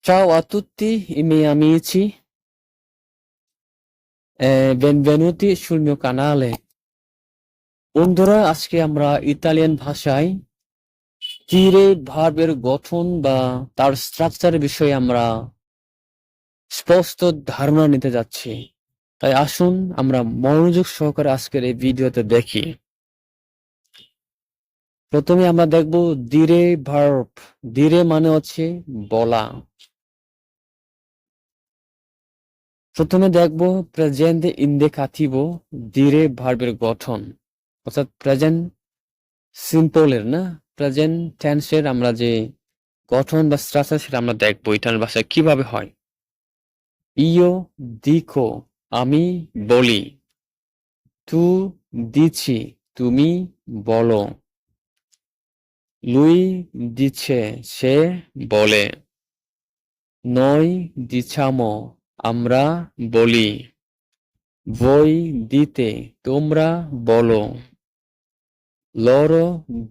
Ciao a tutti i miei amici e benvenuti sul mio canale. বন্ধুরা, আজকে আমরা Italian ভাষায় তীরে ভার্বের গঠন বা তার স্ট্রাকচারের বিষয়ে আমরা স্পষ্ট ধারণা নিতে যাচ্ছি। তাই আসুন আমরা মনোযোগ সহকারে আজকের এই ভিডিওতে দেখি। প্রথমে আমরা দেখব দিরে ভার্ব। দিরে মানে হচ্ছে বলা। প্রথমে দেখব প্রেজেন্ট ইন্ডিকাটিভো দিরে ভার্বের গঠন, অর্থাৎ প্রেজেন্ট সিম্পলের না প্রেজেন্ট টেন্সের আমরা যে গঠন বা স্ট্রাকচার সেটা আমরা দেখবো ইটালিয়ান ভাষায় কিভাবে হয়। ইয়ো দিকো, আমি বলি। তু দিছি, তুমি বলো। লুই দিচ্ছে, সে বলে। নই দিছামো, আমরা বলি। voi দিতে, তোমরা বলো। loro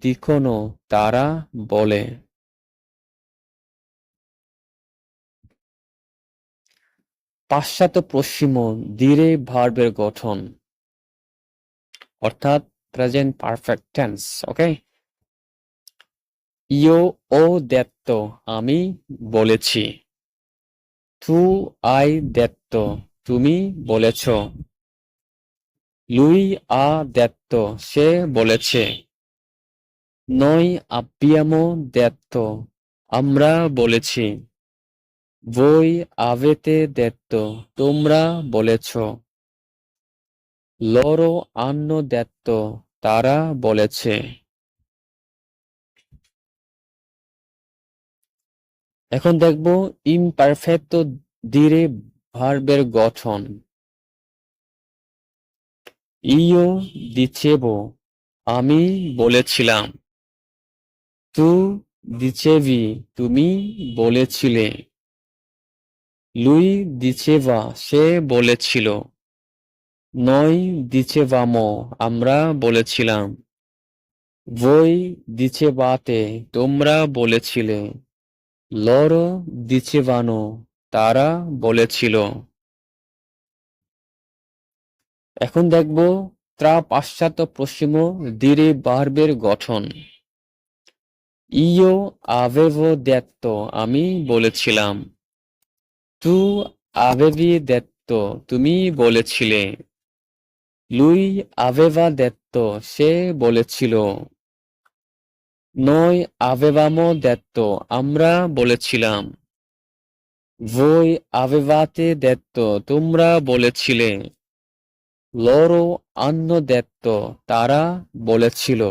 dicono, তারা বলে। পাশ্চাত্য পশ্চিম ধীরে ভার্বের গঠন, অর্থাৎ প্রেজেন্ট পারফেক্ট টেন্স। ওকে, ইও ও দেত্ত, আমি বলেছি। তু আই দেত্ত, তুমি বলেছ। লুই আ দেত্ত, সে বলেছে। নই আব্বিয়ামো দেত্ত, আমরা বলেছি। voi avete detto, তোমরা বলেছ। loro hanno detto, তারা বলেছে। এখন দেখব ইমপারফেক্টো ধীরে ভার্বের গঠন। ইও দিচেবো, আমি বলেছিলাম। তু দিচেভি, তুমি বলেছিলে। লুই দিচেভা, সে বলেছিল। নই দিচেভামো, আমরা বলেছিলাম। voi dicevate, তোমরা বলেছিলে। loro dicevano, তারা বলেছিল। এখন দেখব পাশ্চাত্য পশ্চিম ধীরে ভার্বের গঠন। ইও avevo detto, আমি বলেছিলাম। তু avevi detto, তুমি বলেছিলে। lui aveva detto, সে বলেছিল। noi avevamo detto, আমরা বলেছিলাম। voi avevate detto, তোমরা বলেছিলে। loro hanno detto, তারা বলেছিল।